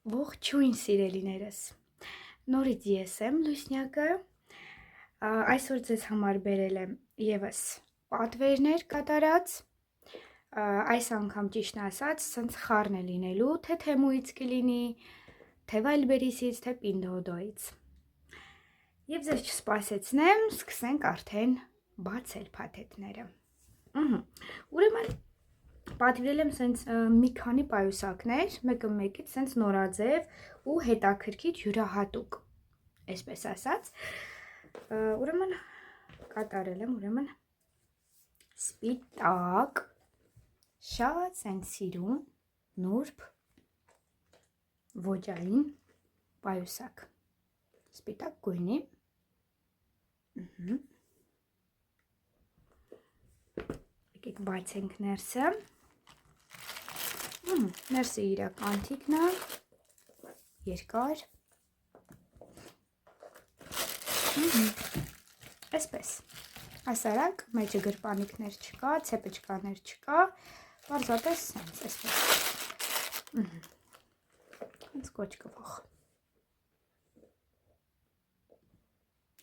Ողջույն սիրելիներս, նորից ես եմ Լուսնյակը, այսօր ձեզ համար բերել եմ ևս պատվերներ կատարած, այս անգամ ճիշտն ասած, սենց խառն է լինելու, թե Թեմուից կլինի, թե Վայլբերիսից, թե Պինդոդոից։ Եվ ձեզ չսպասեցնեմ, սկսենք արդեն բացել փաթեթները։ Ուրեմն պատվիրել եմ սենց մի քանի պայուսակներ, մեկը մեկից սենց նորաձև ու հետաքրքիր յուրահատուկ, այսպես ասած, ուրեմն կատարել եմ սպիտակ, շատ սենց սիրուն, նուրբ, ոճային պայուսակ, սպիտակ գույնի, եկեք բացենք ներսը, ներսը իր կանթիկն է, երկար, այսպես, հասարակ, մեջը գրպանիքներ չկա, ցեպեչկաներ չկա, պարզապես սենց, այսպես, հենց կոչ կվող,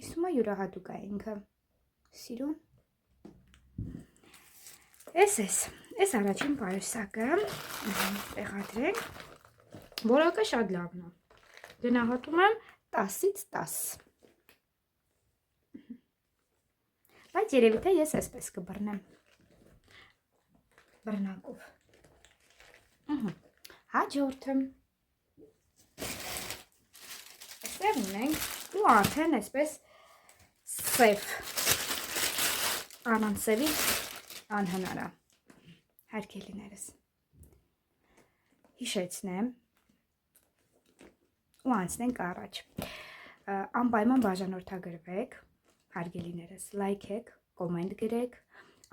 իսումա յուրահատուկ է ինքը, սիրուն, Այս առաջին պայուսակը տեղադրենք, որակը շատ լավն է, գնահատում եմ 10-ից 10, բայց երևի թե ես այսպես կբռնեմ, բռնակով, հաջորդը, այստեղ ունենք ու արդեն այսպես սև, անան սևի անհնար է, հարգելիներս, հիշեցնեմ ու անցնենք առաջ, անպայման բաժանորդագրվեք, հարգելիներս, լայքեք, կոմենտ գրեք,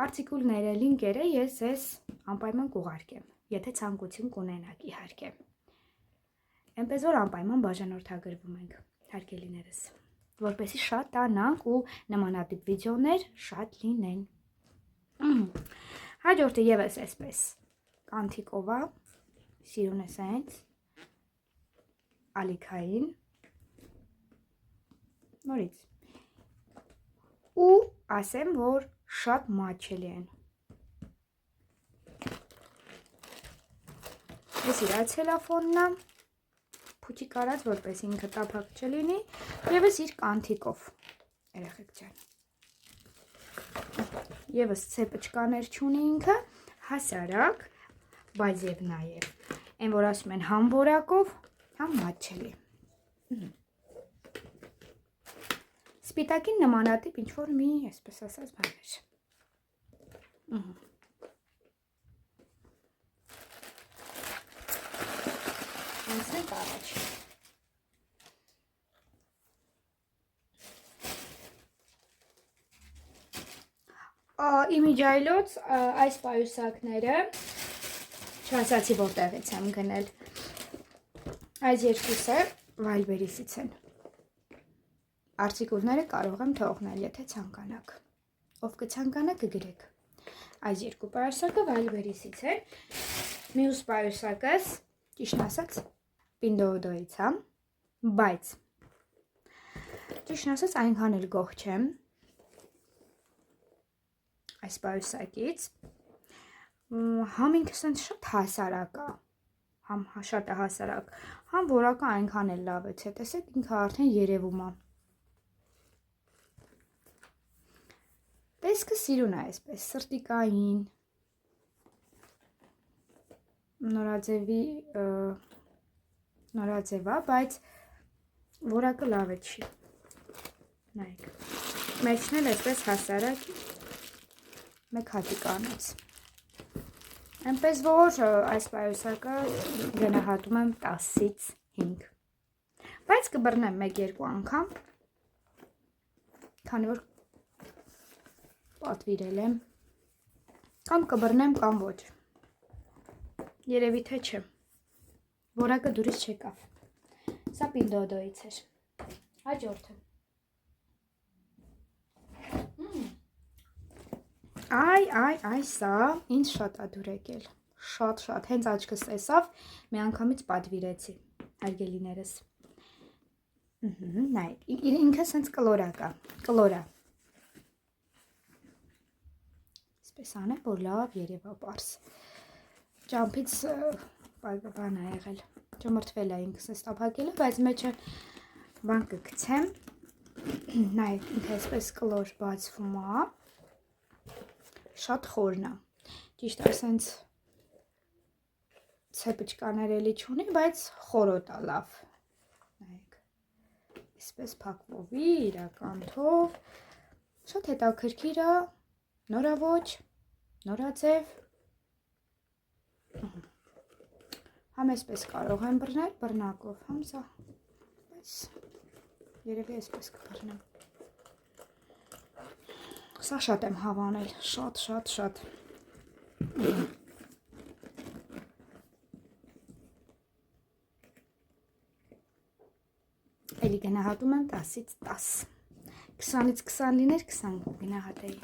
արտիկուլները, լինկերը ես ես անպայման կուղարկեմ, եթե ցանկություն կունենաք իհարկե, այնպես որ անպայման բաժանորդագրվում ենք, հարգելիներս, որպեսզի շատ տանանք ու նմանատիպ վիդեոներ շատ լինեն, հաջորդը ևս այսպես կանթիկով է, սիրուն է սենց, ալիքային, նորից, ու ասեմ, որ շատ մատչելի են, ես իր ցելոֆանն է, փուչիկ արած, որպես ինքը տափակ չլինի, ևս իր կանթիկով, երեխեք ջան, ևս ցեպեչկաներ չունի ինքը, հասարակ, բայց և նաև, այն որ ասում են համ որակով, համ մատչելի, սպիտակին նմանատիպ ինչ-որ մի, այսպես ասած, բաներ, անցնենք առաջ, իմիջայլոց այս պայուսակները, չասացի որտեղից եմ գնել, այս երկուսը Վայլբերիսից են, արտիկուլները կարող եմ թողնել, եթե ցանկանաք, ով կցանկանա կգրեք, այս երկու պայուսակը Վայլբերիսից են, մյուս պայուսակս, ճիշտն ասած, Պինդոդոից է, բայց, ճիշտն ասած, այնքան էլ գոհ չեմ, այս պայուսակից, համ ինքը սենց շատ հասարակ է, համ շատ է հասարակ, համ որակը այնքան էլ լավ է, չէ, տեսեք ինքը արդեն երևում է, տեսքը սիրուն է այսպես, սրտիկային, նորաձև է, բայց որակը լավ է չի, նայեք, մեջն էլ այսպես հասարակ, մեկ հատիկ անեց, այնպես որ այս պայուսակը գնահատում եմ 10-ից 5, բայց կբռնեմ 1-2 անգամ, քանի որ պատվիրել եմ, կամ կբռնեմ կամ ոչ, երևի թե չէ, որակը դուրս չեկավ, սա Պինդոդոից էր, հաջորդը, Այ, սա ինձ շատ ա դուր եկել, շատ, հենց աչքս տեսավ, մի անգամից պատվիրեցի, հարգելիներս։ Նայեք, ինքը սենց կլորա կա, կլորա։ Սպես անեմ, որ լավ երևա պարս։ Ճամփից բան է եղել, ճմրթվել է ինքս ես տափակել է, բայց մեջը բան կգցեմ, նայեք, ինքը այսպես կլոր բացվում է, շատ խորն է, ճիշտ ասենց ցեպիչկաներ էլի չունի, բայց խորոտ է լավ, նայեք, այսպես փակվովի, իրականթով, շատ հետաքրքիր է, նորաոճ, նորաձև, համ այսպես կարող եմ բռնել, բռնակով, համ սա, բայց երևի այսպես կբռնեմ, սա շատ եմ հավանել, շատ, էլի գնահատում եմ 10-ից 10, 20-ից 20 լիներ 20 գնահատեի,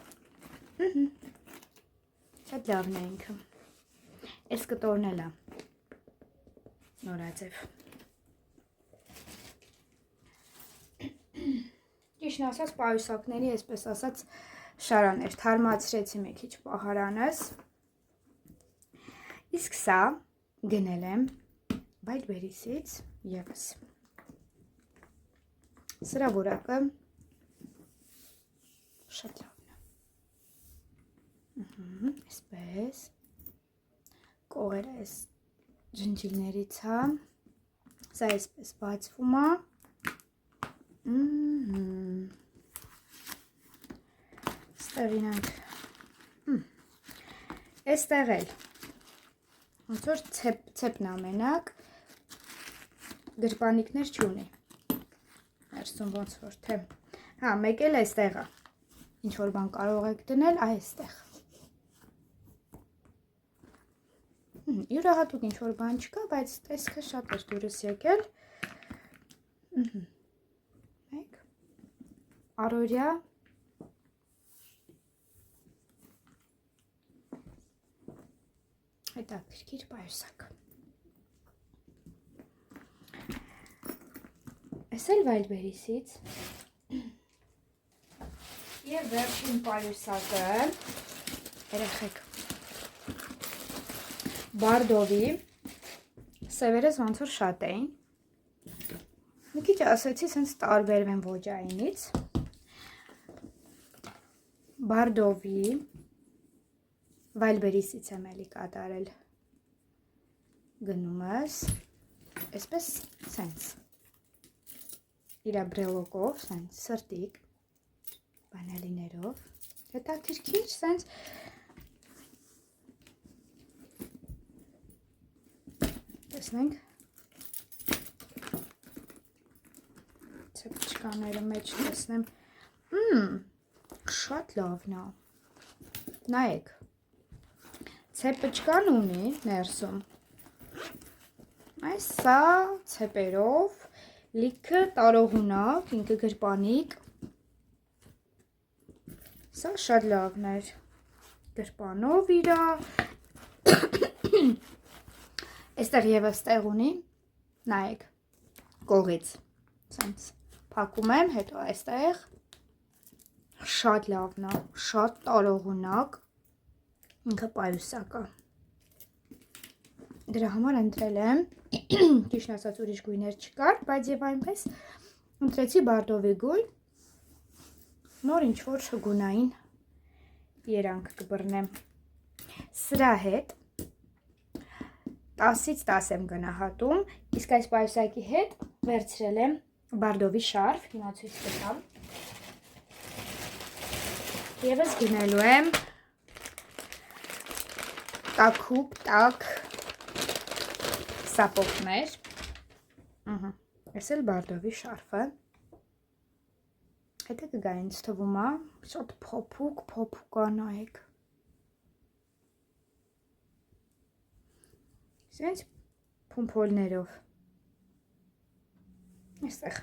շատ լավն է ինքը, այս կտորն էլ է, նորաձև, ճիշտն ասած պայուսակների, այսպես ասած շարաներ, թարմացրեցի մի քիչ պահարանս, իսկ սա գնել եմ Wildberries-ից ևս, սրա որակը շատ լավն է, այսպես, կողերը այս ջնջիլներից է, սա այսպես բացվում է, ստեղին ենք, այստեղ էլ, ոնց որ ցեպն ամենակ, գրպանիկներ չունի, ներսում ոնց որ թե, հա, մեկ էլ այստեղ է, ինչ որ բան կարող եք դնել, այստեղ, յուրահատուկ ինչ որ բան չկա, բայց տեսքը շատ էր դուրս եկել, մեկ, առօրյա, հետաքրքիր պայուսակ, այս էլ Wildberries-ից, և վերջին պայուսակը, երեխեք, Բարդովի, սևերս ոնց որ շատ էին, մի քիչ ասեցի, սենց տարբերվեմ ոճայինից, Բարդովի, Wildberries-ից եմ էլի կատարել գնումս, այսպես սենց, իրա բրելոկով, սենց սրտիկ, բանալիներով, հետաքրքիր, սենց, տեսնենք, ցեպիչկաները մեջ տեսնեմ, շատ լավն է, նայեք, ցեպիչկան ունի ներսում, այս սա ցեպերով, լիքը տարողունակ, ինքը գրպանիկ, սա շատ լավն էր, գրպանով իրա, այստեղ ևս տեղ ունի, նայեք, կողից, սենց փակում եմ, հետո այստեղ, շատ լավն է, շատ տարողունակ, ինքը պայուսակը, դրա համար ընտրել եմ, ճիշտ ասած ուրիշ գույներ չկար, բայց և այնպես ընտրեցի Բարդովի գույն, նոր ինչ որ գունային երանք կբռնեմ, սրա հետ 10-ից 10 եմ գնահատում, իսկ այս պայուսակի հետ վերցրել եմ Բարդովի շարֆ, հիմա ցույց կտամ, ևս գնելու եմ տաքուկ, տաք սապոգներ, այս էլ Բարդովի շարֆը, հետը կգա ինձ թվում է, շատ փոփուկ անայեք, սենց փումփոլներով, այստեղ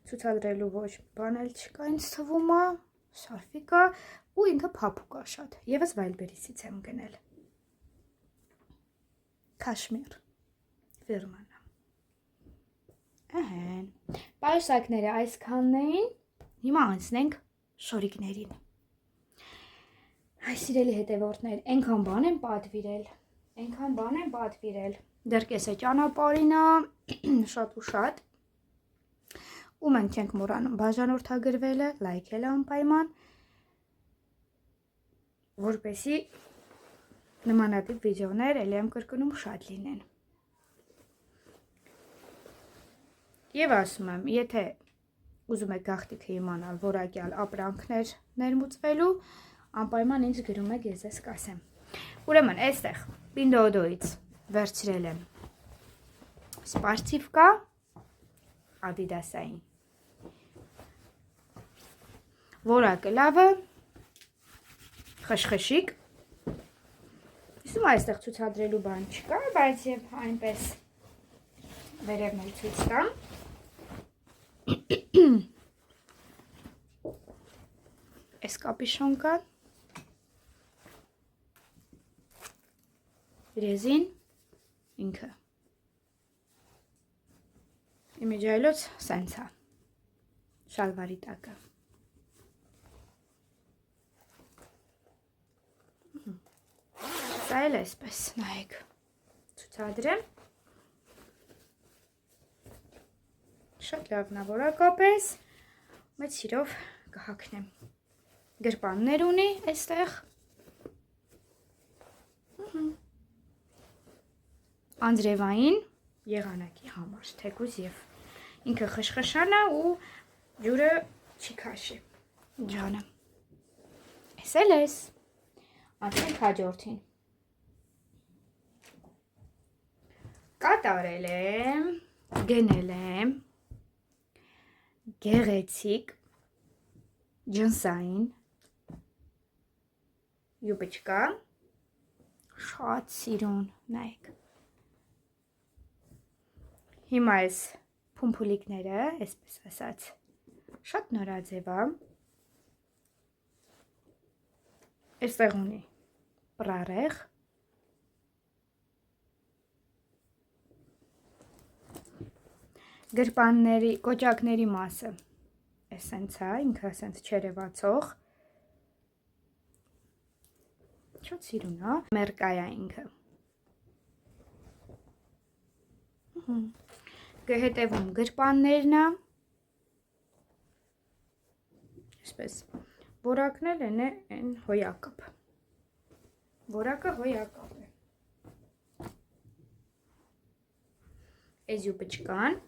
ցուցադրելու ոչ բան էլ չկա, ինձ թվում է, շարֆի կա ու ինքը փափուկ է շատ, ևս Wildberries-ից եմ գնել, Քաշմիր ֆիրման է, Ահեն։ Պայուսակները այսքանն էին, հիմա անցնենք շորիկներին։ Այ սիրելի հետևորդներ, այնքան բան եմ պատվիրել, դեռ կեսը ճանապարհին է, շատ ու շատ, ու մենք չենք մոռանում բաժանորդագրվելը, լայքելը անպայման, որպեսզի նմանատիպ վիդեոներ էլի եմ կրկնում շատ լինեն։ Եվ ասում եմ, եթե ուզում եք գաղտնիքը իմանալ որակյալ ապրանքներ ներմուծվելու, անպայման ինձ գրում եք, ես ձեզ կասեմ։ Ուրեմն, այստեղ Pinduoduo-ից վերցրել եմ սպարսիվկա Adidas-ային։ Որակը լավը, խշխշիկ։ Իսում այստեղ ցուցադրելու բան չկա, բայց եւ այնպես վերևն էլ ցույց տամ։ Այս կապիշոն կա, ռեզին ինքը, իմիջայլոց սենց է, շալվարի տակը, սա էլ այսպես, նայեք, ցուցադրեմ, շատ լավն է որակապես, մեծ սիրով կհագնեմ։ Գրպաններ ունի այստեղ, անձրևային եղանակի համար, թեկուզ եւ ինքը խշխշան է ու ջուրը չի քաշի, ջանը։ Էս էլ էս, անցնենք հաջորդին։ Կատարել եմ, գնել եմ գեղեցիկ ջնսային յուբիչկա, շատ սիրուն, նայեք։ Հիմա այս փումփուլիկները, այսպես ասած, շատ նորաձև է։ Այստեղ ունի պրարեղ, գրպանների, կոճակների մասը, այսենց է, ինքը այսենց չերևացող, շատ սիրուն է, մերկայա ինքը։ Հետևում գրպաններն է, այսպես, որակն էլ են հոյակապ, որակը հոյակապ է, այս յուբիչկան,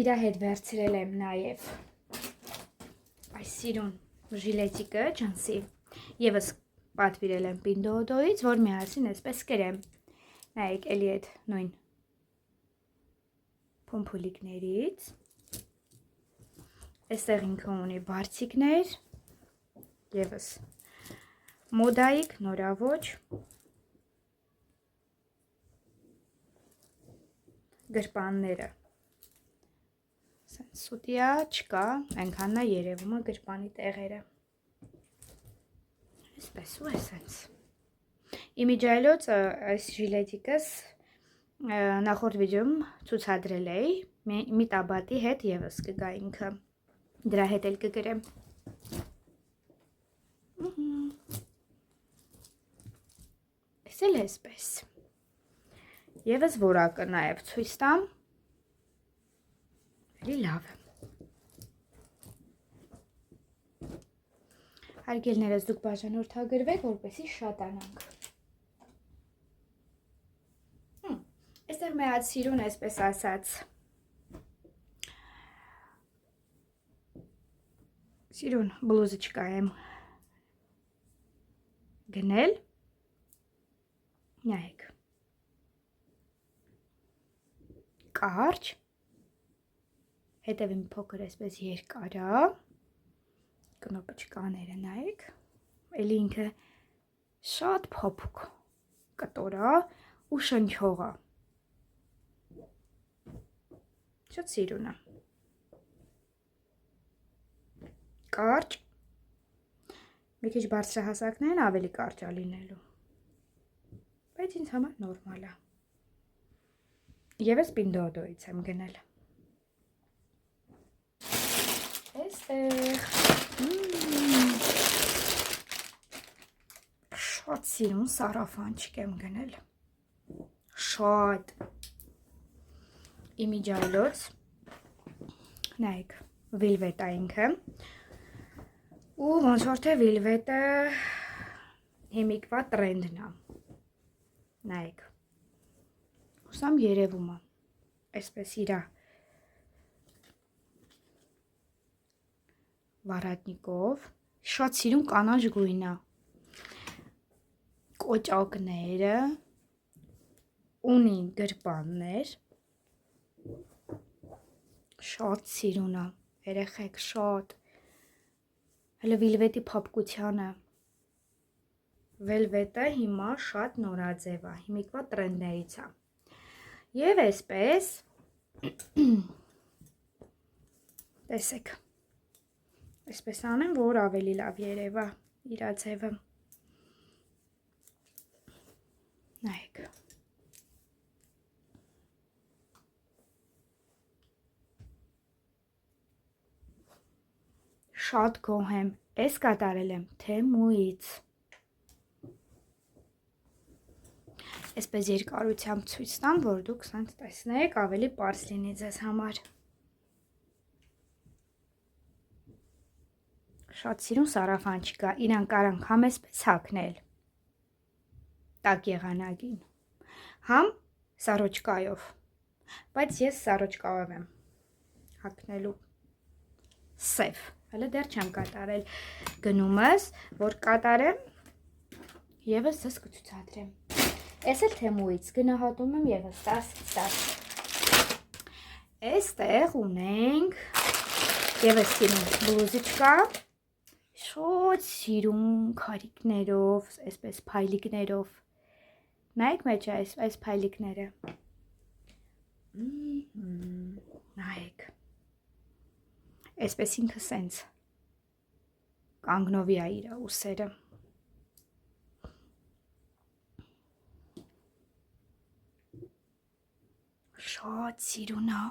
իրա հետ վերցրել եմ նաև այս սիրուն ժիլետիկը, ջնսի, եւս պատվիրել եմ Pinduoduo-ից, որ միասին այսպես կրեմ, նայեք էլի այդ նույն փումփուլիկներից, այստեղ ինքը ունի բարձիկներ, եւս մոդայիկ, նորավոճ, գրպանները, սուտիա չկա, այնքանն է երևում է գրպանի տեղերը, այսպես ու այսպես, իմիջայլոց այս ժիլետիկս նախորդ վիդեոյում ցուցադրել էի, մի տաբատի հետ եւս կգա ինքը, դրա հետ էլ կգրեմ։ Այս էլ այսպես, եւս որակը նաեւ ցույց տամ, էլի լավ է։ Հարգելներս դուք բաժանորդագրվեք, որպեսզի շատանանք։ Այստեղ մեծ սիրուն, այսպես ասած, սիրուն բլուզիչկա եմ գնել, նայեք, կարճ, հետևին փոքր այսպես երկար է, կնոպոչկաները նայեք, էլի ինքը շատ փոփուկ կտոր է ու շնչող է, շատ սիրուն է, կարճ, մի քիչ բարձրահասակներն ավելի կարճ է լինելու, բայց ինձ համար նորմալ է, Եվս Պինդոդոից եմ գնել։ Էստեղ շատ սիրուն սարաֆանչիկ եմ գնել։ Շատ իմիջայլոց, նայք, վիլվետ է ինքը, ու ոնց որ թե վիլվետը հիմիկվա տրենդն է, նայք, հուսամ երևում է, այսպես իրա վարատնիկով, շատ սիրուն կանաչ գույն է, կոճակները, ունի գրպաններ, շատ սիրուն է, երեխեք շատ, հələ վիլվետի փափկությանը, վելվետը հիմա շատ նորաձև է, հիմիկվա տրենդներից է, և այսպես, տեսեք, այսպես անեմ, որ ավելի լավ երևա իրա ձևը, նայեք, շատ գոհ եմ, ես կատարել եմ Թեմուից, այսպես երկարությամբ ցույց տամ, որ դուք սենց տեսնեք, ավելի պարզ լինի ձեզ համար, շատ սիրուն սարաֆանչիկ է, իրան կարանք համ այսպես հագնել, տակ եղանակին, համ սարոջկայով, բայց ես սարոջկայով եմ հագնելու սև, հələ դեռ չեմ կատարել գնումս, որ կատարեմ, եվս ձեզ կցուցադրեմ, ես էլ Թեմուից գնահատում եմ եվս 10-10, այստեղ ունենք եվս սիրուն բլուզիչկա, շատ սիրուն քարիկներով, այսպես փայլիկներով, նայեք մեջը այս փայլիկները, նայեք, այսպես ինքը սենց կանգնովի է իրա ուսերը, շատ սիրուն է,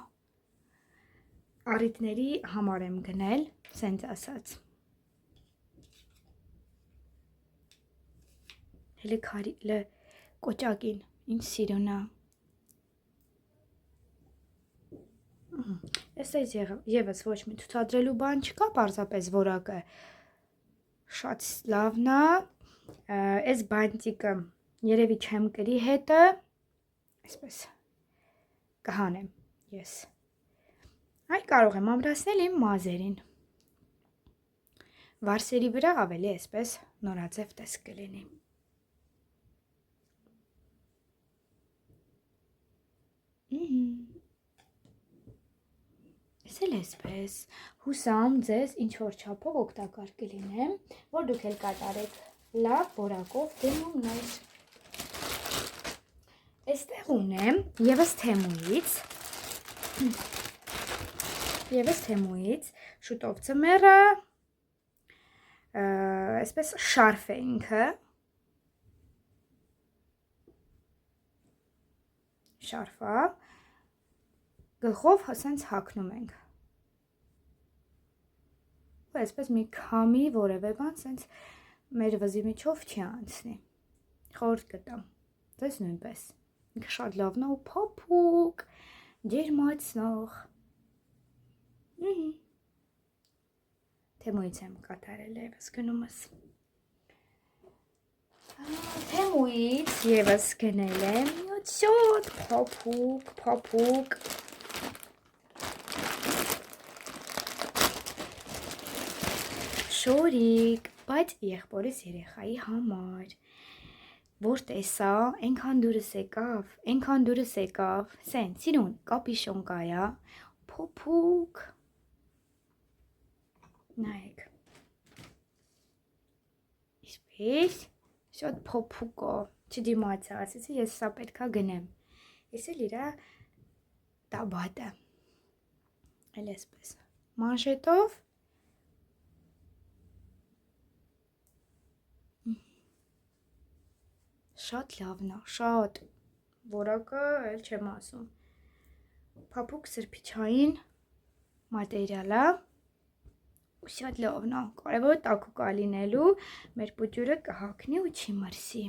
առիթների համար եմ գնել, սենց ասած, հələ կոճակին, ինչ սիրուն է, ես եվս ոչ մի ցուցադրելու բան չկա, պարզապես որակը շատ լավն է, այս բանտիկը երևի չեմ կրի հետը, այսպես կհանեմ ես, այ կարող եմ ամրացնել իմ մազերին, վարսերի վրա ավելի այսպես նորաձև տեսք կլինի, ես էլ այսպես, հուսամ ձեզ ինչ-որ չափով օգտակար կլինեմ, որ դուք էլ կատարեք լավ որակով գնումներ, այստեղ ունեմ եվս Թեմուից, շուտով ձմեռը, այսպես շարֆ է ինքը, շարֆա, գլխով հսենց հագնում ենք, ու այսպես մի քամի որևէ բան սենց մեր վզի միջով չի անցնի, խորհուրդ կտամ, ձեզ նույնպես, ինքը շատ լավն է ու փափուկ, ջերմացնող, Թեմուից եմ կատարել եվս գնումս, Թեմուից եվս գնել եմ, շատ փափուկ, շորիկ, բայց եղբորիս երեխայի համար, որ տեսա, ենքան դուրս եկավ, սեն, սիրուն, կապիշոն կայա, փոփուկ, նայեք, իսպես, շատ փոփուկո, չդիմացա, ասեցի, ես սա պետքա գնեմ, ես էլ իրա տաբատը, էլ այսպես, մանշետով, շատ լավն է, շատ, որակը էլ չեմ ասում, փափուկ սրբիչային մատերիալ է։ Ու շատ լավն է, կարևորը տաքուկ է լինելու, մեր պուջուրը կհագնի ու չի մրսի։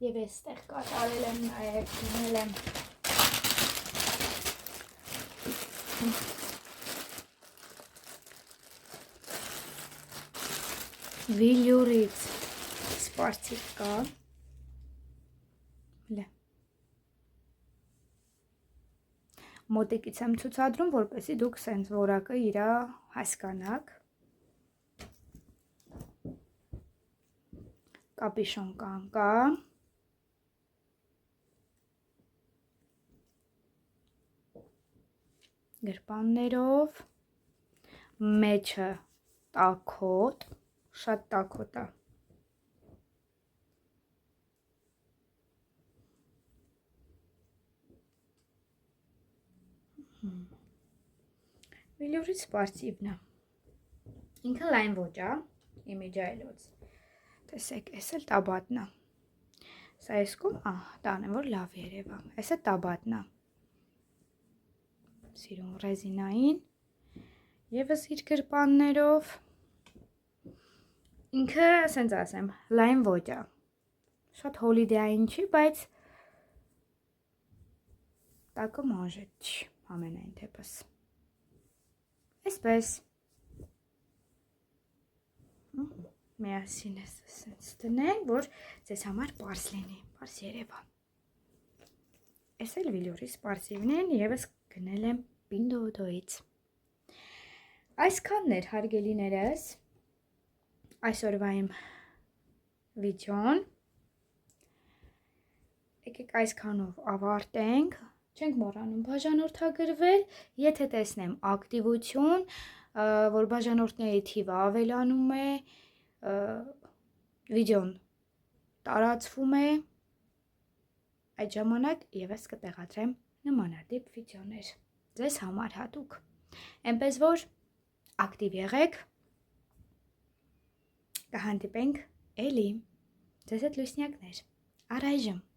Եվ այստեղ կատարել եմ նաև դնել եմ վիլյուրից սպարծիկ կա։ Մոտիկից եմ ցուցադրում, որպեսզի դուք սենց որակը իրա հասկանաք։ Կապիշոն կան կա։ Գրպաններով, մեջը տաքոտ, շատ տաքոտ է։ Վիլյուրից սպարծիվն է։ Ինքը լայն ոչ է, իմիջը այլոց։ Տեսեք, այս էլ տաբատն է։ Սա ես կում, տան է, որ լավ երևա։ Այս է տաբատն է։ Սիրուն ռեզինային, եվս իր գրպաններով։ Ինքը, ասենց ասեմ, լայն ոչ է։ Շատ հոլիդեային չի, բայց տակը մանժետ չի, ամենայն դեպս։ Այսպես։ Միասին ես սենց տնենք, որ ձեզ համար պարս լինի, պարս երևա։ Այս էլ վիլյուրի սպարսիվն են, եվս գնել եմ Պինդոդոից։ Այսքանն էր հարգելիներս, այսօրվա իմ վիդեոն, եկեք այսքանով ավարտենք, չենք մոռանում բաժանորդագրվել, եթե տեսնեմ ակտիվություն, որ բաժանորդների թիվը ավելանում է, վիդեոն տարածվում է, այդ ժամանակ եվս կտեղադրեմ նմանատիպ վիդեոներ, ձեզ համար հատուկ, այնպես որ ակտիվ եղեք, կհանդիպենք էլի, ձեզ հետ լույսնյակներ, առայժմ։